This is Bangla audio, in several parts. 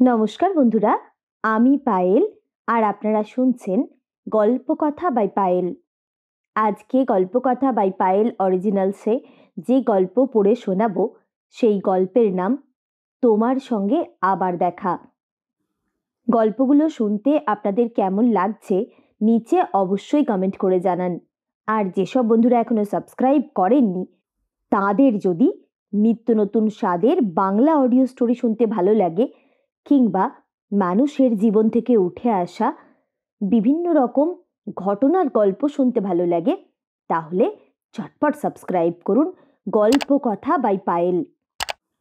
নমস্কার বন্ধুরা, আমি পায়েল আর আপনারা শুনছেন গল্পকথা বাই পায়েল। আজকে গল্পকথা বাই পায়েল অরিজিনালসে যে গল্প পড়ে শোনাবো সেই গল্পের নাম তোমার সঙ্গে আবার দেখা। গল্পগুলো শুনতে আপনাদের কেমন লাগছে নিচে অবশ্যই কমেন্ট করে জানান। আর যেসব বন্ধুরা এখনো সাবস্ক্রাইব করেননি তাদের যদি নিত্য নতুন স্বাদের বাংলা অডিও স্টোরি শুনতে ভালো লাগে কিংবা মানুষের জীবন থেকে উঠে আসা বিভিন্ন রকম ঘটনার গল্প শুনতে ভালো লাগে তাহলে চটপট সাবস্ক্রাইব করুন গল্পকথা বাই পায়েল।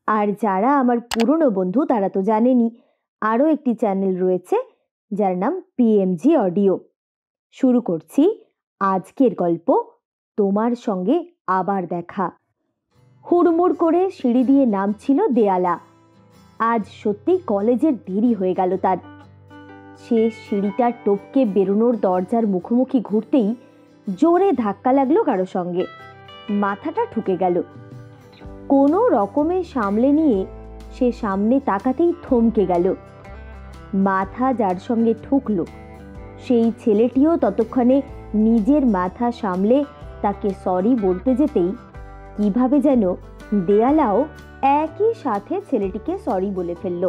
আর যারা আমার পুরনো বন্ধু তারা তো জানেনই আরও একটি চ্যানেল রয়েছে যার নাম পিএমজি অডিও। শুরু করছি আজকের গল্প তোমার সঙ্গে আবার দেখা। হুড়মুড় করে সিঁড়ি দিয়ে নামছিল দেয়ালা। আজ সত্যি কলেজের দেরি হয়ে গেল তার। সে সিঁড়িটা টপকে বেরোনোর দরজার মুখোমুখি ঘুরতেই জোরে ধাক্কা লাগলো কারো সঙ্গে। মাথাটা ঠুকে গেল। কোনো রকমে সামলে নিয়ে সে সামনে তাকাতেই থমকে গেল। মাথা যার সঙ্গে ঠুকলো সেই ছেলেটিও ততক্ষণে নিজের মাথা সামলে তাকে সরি বলতে যেতেই কিভাবে যেন দেয়ালাও একই সাথে ছেলেটিকে সরি বলে ফেলল।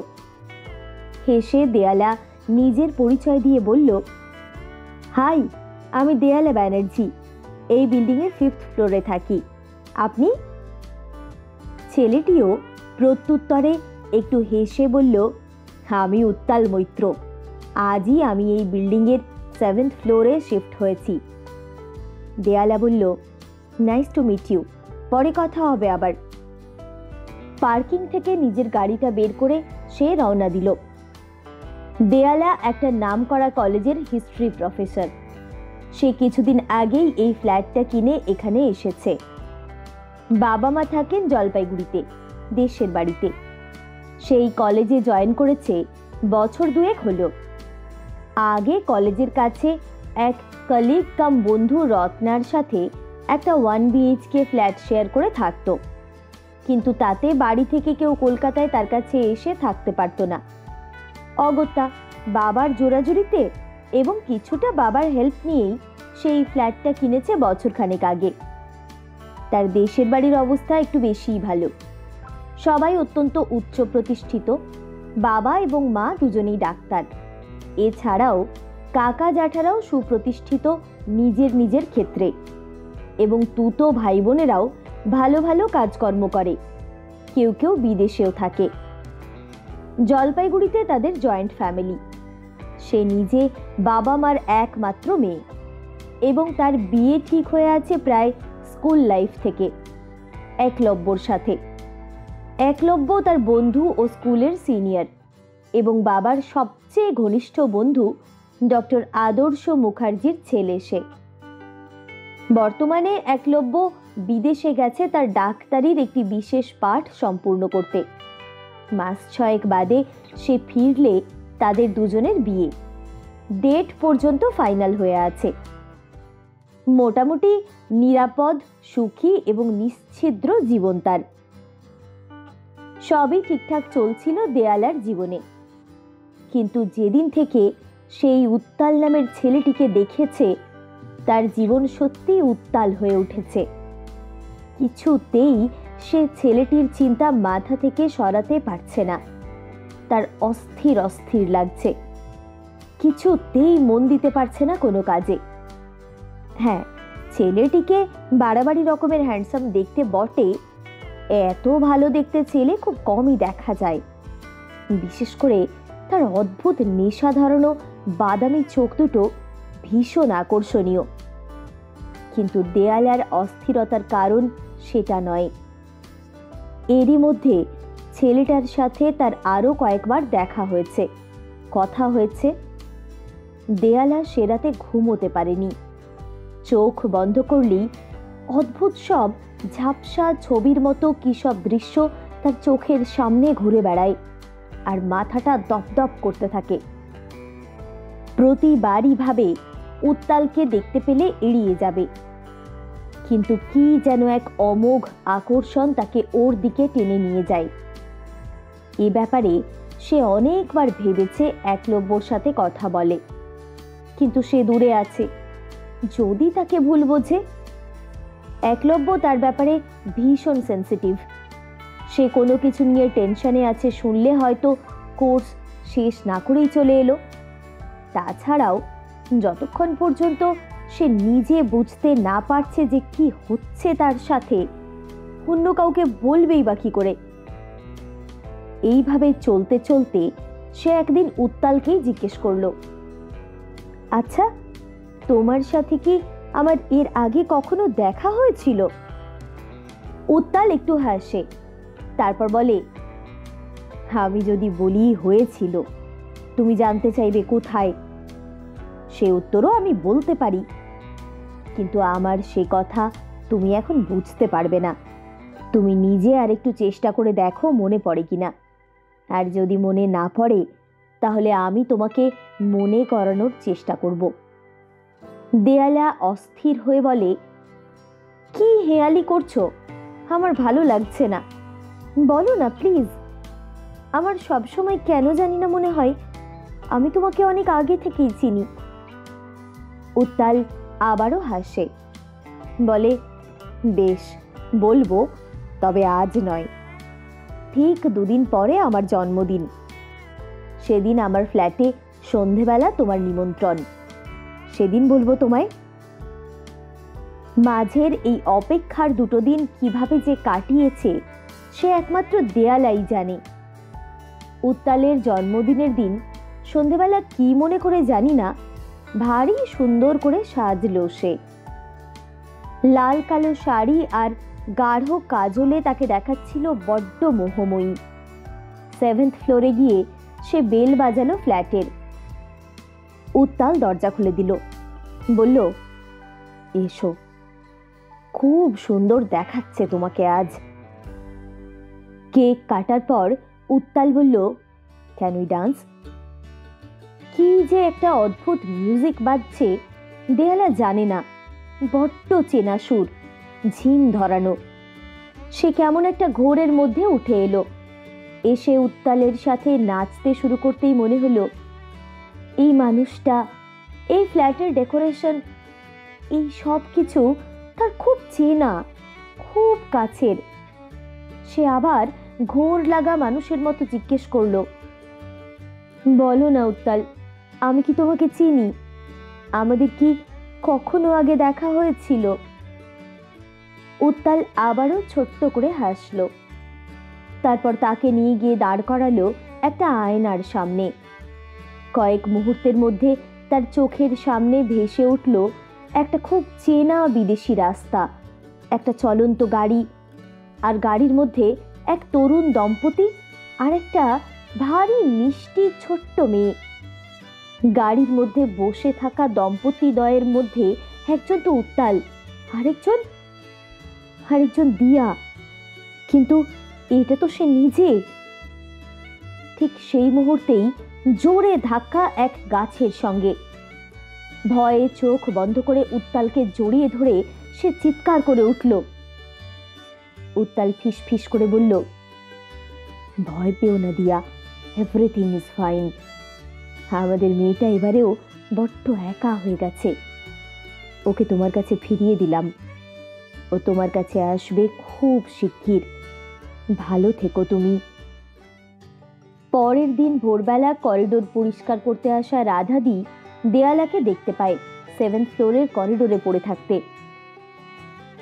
হেসে দেয়ালা নিজের পরিচয় দিয়ে বলল, হাই, আমি দেয়ালা ব্যানার্জি, এই বিল্ডিংয়ের 5th ফ্লোরে থাকি। আপনি? ছেলেটিও প্রত্যুত্তরে একটু হেসে বলল, আমি উত্তাল মৈত্র, আজই আমি এই বিল্ডিংয়ের 7th ফ্লোরে শিফট হয়েছি। দেয়ালা বলল, নাইস টু মিট ইউ, পরে কথা হবে আবার। পার্কিং থেকে নিজের গাড়িটা বের করে সে রওনা দিল। দেয়ালা একটা নামকরা কলেজের হিস্ট্রি প্রফেসর। সে কিছুদিন আগেই এই ফ্ল্যাটটা কিনে এখানে এসেছে। বাবা মা থাকেন জলপাইগুড়িতে, দেশের বাড়িতে। সেই কলেজে জয়েন করেছে বছর 2 হলো। আগে কলেজের কাছে এক কলিগ কাম বন্ধু রত্নার সাথে একটা 1 BHK ফ্ল্যাট শেয়ার করে থাকতো, কিন্তু তাতে বাড়ি থেকে কেউ কলকাতায় তার কাছে এসে থাকতে পারতো না। অগত্যা বাবার জোরাজুরিতে এবং কিছুটা বাবার হেল্প নিয়েই সেই ফ্ল্যাটটা কিনেছে বছরখানেক আগে। তার দেশের বাড়ির অবস্থা একটু বেশিই ভালো। সবাই অত্যন্ত উচ্চ প্রতিষ্ঠিত। বাবা এবং মা দুজনেই ডাক্তার। এছাড়াও কাকা জ্যাঠারাও সুপ্রতিষ্ঠিত নিজের নিজের ক্ষেত্রে, এবং তুতো ভাই বোনেরাও ভালো ভালো কাজকর্ম করে। কেউ কেউ বিদেশেও থাকে। জলপাইগুড়িতে তাদের জয়েন্ট ফ্যামিলি। সে নিজে বাবা মার একমাত্র মেয়ে এবং তার বিয়ে ঠিক হয়ে আছে প্রায় স্কুল লাইফ থেকে একলব্যর সাথে। একলব্য তার বন্ধু ও স্কুলের সিনিয়র এবং বাবার সবচেয়ে ঘনিষ্ঠ বন্ধু ডক্টর আদর্শ মুখার্জির ছেলে সে। বর্তমানে একলব্য বিদেশে গেছে তার ডাক্তারির একটি বিশেষ পাঠ সম্পূর্ণ করতে। মাস 6 বাদে সে ফিরলে তাদের দুজনের বিয়ে। ডেট পর্যন্ত ফাইনাল হয়ে আছে। মোটামুটি নিরাপদ, সুখী এবং নিশ্ছিদ্র জীবন তার। সবই ঠিকঠাক চলছিল দেয়ালার জীবনে, কিন্তু যেদিন থেকে সেই উত্তাল নামের ছেলেটিকে দেখেছে তার জীবন সত্যি উত্তাল হয়ে উঠেছে। কিছুতেই সে ছেলেটির চিন্তা মাথা থেকে সরাতে পারছে না। তার অস্থির অস্থির লাগছে। কিছুতেই মন দিতে পারছে না কোনো কাজে। হ্যাঁ, ছেলেটিকে বাড়াবাড়ি রকমের হ্যান্ডসাম দেখতে বটে, এত ভালো দেখতে ছেলে খুব কমই দেখা যায়। বিশেষ করে তার অদ্ভুত নেশা ধরানো বাদামি চোখ দুটো ভীষণ আকর্ষণীয়। কিন্তু দেয়ালার অস্থিরতার কারণ সেটা নয়। এরই মধ্যে ছেলেটার সাথে তার আরো কয়েকবার দেখা হয়েছে, কথা হয়েছে। দেয়ালা সে রাতে ঘুমোতে পারেনি। চোখ বন্ধ করলেই অদ্ভুত সব ঝাপসা ছবির মতো কি সব দৃশ্য তার চোখের সামনে ঘুরে বেড়ায় আর মাথাটা দপদপ করতে থাকে। প্রতিবারই ভাবে উত্তালকে দেখতে পেলে এড়িয়ে যাবে, কিন্তু কি যেন এক অমোঘ আকর্ষণ তাকে ওর দিকে টেনে নিয়ে যায়। এ ব্যাপারে সে অনেকবার ভেবেছে একলব্যর সাথে কথা বলে, কিন্তু সে দূরে আছে। যদি তাকে ভুল বোঝে। একলব্য তার ব্যাপারে ভীষণ সেন্সিটিভ। সে কোনো কিছু নিয়ে টেনশনে আছে শুনলে হয়তো কোর্স শেষ না করেই চলে এলো। তাছাড়াও যতক্ষণ পর্যন্ত সে নিজে বুঝতে না পারছে যে কি হচ্ছে তার সাথে, অন্য কাউকে বলবেই বা কি করে। এইভাবে চলতে চলতে সে একদিন উত্তালকেই জিজ্ঞেস করলো, আচ্ছা, তোমার সাথে কি আমার এর আগে কখনো দেখা হয়েছিল? উত্তাল একটু হাসে, তারপর বলে, আমি যদি বলি হয়েছিল, তুমি জানতে চাইবে কোথায়? সে উত্তরও আমি বলতে পারি, কিন্তু আমার সে কথা তুমি এখন বুঝতে পারবে না। তুমি নিজে আর একটু চেষ্টা করে দেখো মনে পড়ে কিনা। আর যদি মনে না পড়ে, তাহলে আমি তোমাকে মনে করানোর চেষ্টা করব। দেয়ালা অস্থির হয়ে বলে, কি হেয়ালি করছো? আমার ভালো লাগছে না, বলো না প্লিজ। আমার সবসময় কেন জানি না মনে হয় আমি তোমাকে অনেক আগে থেকেই চিনি। উত্তাল আবারও হাসে, বলে, বেশ, বলবো, তবে আজ নয়। ঠিক 2 দিন পরে আমার জন্মদিন। সেদিন আমার ফ্ল্যাটে সন্ধেবেলা তোমার নিমন্ত্রণ। সেদিন বলবো তোমায়। মাঝের এই অপেক্ষার 2 দিন কিভাবে যে কাটিয়েছে সে একমাত্র দেয়ালাই জানে। উত্তালের জন্মদিনের দিন সন্ধেবেলা কি মনে করে জানি না, ভারী সুন্দর করে সাজলো সে। লাল কালো শাড়ি আর গাঢ় কাজলে তাকে দেখাচ্ছিল বড্ড মোহময়ী। 7th ফ্লোরে গিয়ে সে বেল বাজালো ফ্ল্যাটের। উত্তাল দরজা খুলে দিল, বলল, এসো, খুব সুন্দর দেখাচ্ছে তোমাকে আজ। কেক কাটার পর উত্তাল বলল, ক্যান উই ডান্স? কি যে একটা অদ্ভুত মিউজিক বাজছে, দেয়ালা জানে না, বড্ড চেনা সুর, ঝিম ধরানো। সে কেমন একটা ঘোরের মধ্যে উঠে এলো। এসে উত্তালের সাথে নাচতে শুরু করতেই মনে হলো, এই মানুষটা, এই ফ্ল্যাটের ডেকোরেশন, এই সব কিছু তার খুব চেনা, খুব কাছের। সে আবার ঘোর লাগা মানুষের মতো জিজ্ঞেস করলো, বলো না উত্তাল, আমি কি তোমাকে চিনি? আমাদের কি কখনো আগে দেখা হয়েছিল? উত্তাল আবারও ছোট্ট করে হাসলো। তারপর তাকে নিয়ে গিয়ে দাঁড় করালো একটা আয়নার সামনে। কয়েক মুহূর্তের মধ্যে তার চোখের সামনে ভেসে উঠল একটা খুব চেনা বিদেশি রাস্তা, একটা চলন্ত গাড়ি, আর গাড়ির মধ্যে এক তরুণ দম্পতি আর একটা ভারী মিষ্টি ছোট্ট মেয়ে। গাড়ির মধ্যে বসে থাকা দম্পতি দ্বয়ের মধ্যে একজন তো উত্তাল, আরেকজন দিয়া, কিন্তু এটা তো সে নিজে। ঠিক সেই মুহূর্তেই জোরে ধাক্কা এক গাছের সঙ্গে। ভয়ে চোখ বন্ধ করে উত্তালকে জড়িয়ে ধরে সে চিৎকার করে উঠল। উত্তাল ফিস ফিস করে বলল, ভয় পেও না দিয়া, এভরিথিং ইজ ফাইন। আমাদের মেয়েটা এবারেও বড্ড একা হয়ে গেছে, ওকে তোমার কাছে ফিরিয়ে দিলাম। ও তোমার কাছে আসবে খুব শিগগির। ভালো থেকো তুমি। পরের দিন ভোরবেলা করিডোর পরিষ্কার করতে আসা রাধাদি দেয়ালাকে দেখতে পায় 7th ফ্লোরের করিডোরে পড়ে থাকতে।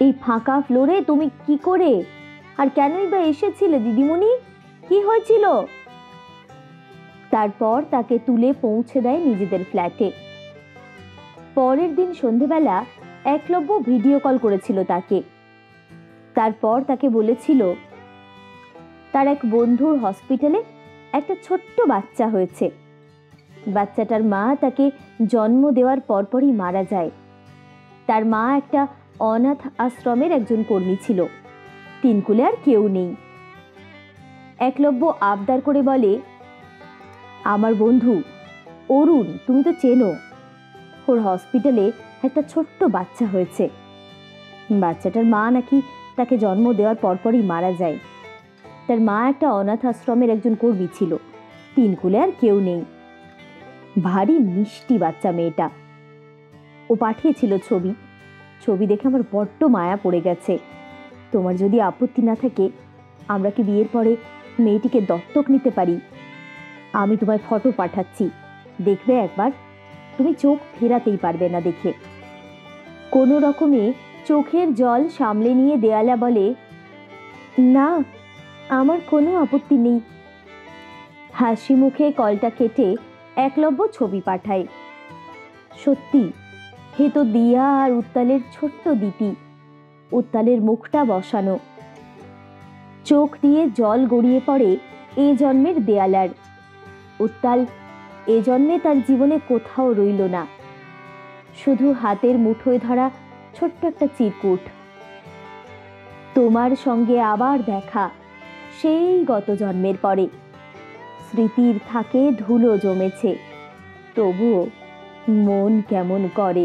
এই ফাঁকা ফ্লোরে তুমি কি করে, আর কেনই বা এসেছিলে দিদিমণি? কি হয়েছিল? তারপর তাকে তুলে পৌঁছে দেয় নিজেদের ফ্ল্যাটে। পরের দিন সন্ধেবেলা একলব্য ভিডিও কল করেছিল তাকে। তারপর তাকে বলেছিল তার এক বন্ধুর হসপিটালে একটা ছোট্ট বাচ্চা হয়েছে। বাচ্চাটার মা তাকে জন্ম দেওয়ার পরপরই মারা যায়। তার মা একটা অনাথ আশ্রমের একজন কর্মী ছিল। তিনকুলে আর কেউ নেই। একলব্য আবদার করে বলে, আমার বন্ধু অরুণ, তুমি তো চেনো, ওর হসপিটালে একটা ছোট্ট বাচ্চা হয়েছে। বাচ্চাটার মা নাকি তাকে জন্ম দেওয়ার পরপরই মারা যায়। তার মা একটা অনাথ আশ্রমের একজন কর্মী ছিল। তিনকুলে আর কেউ নেই। ভারী মিষ্টি বাচ্চা মেয়েটা। ও পাঠিয়েছিল ছবি। ছবি দেখে আমার বড্ড মায়া পড়ে গেছে। তোমার যদি আপত্তি না থাকে, আমরা কি বিয়ের পরে মেয়েটিকে দত্তক নিতে পারি? আমি তোমায় ফটো পাঠাচ্ছি, দেখবে একবার। তুমি চোখ ফেরাতেই পারবে না দেখে। কোনো রকমে চোখের জল সামলে নিয়ে দেয়ালা বলে, না, আমার কোনো আপত্তি নেই। হাসি মুখে কলটা কেটে একলব্য ছবি পাঠায়। সত্যি, হে তো দিয়া আর উত্তালের ছোট্ট দিতি। উত্তালের মুখটা বসানো, চোখ দিয়ে জল গড়িয়ে পড়ে এ জন্মের দেয়ালার। উত্তাল এ জন্মে তার জীবনে কোথাও রইল না, শুধু হাতের মুঠোয় ধরা ছোট্ট একটা চিরকুট। তোমার সঙ্গে আবার দেখা, সেই গত জন্মের পরে। স্মৃতির থাকে ধুলো জমেছে, তবুও মন কেমন করে।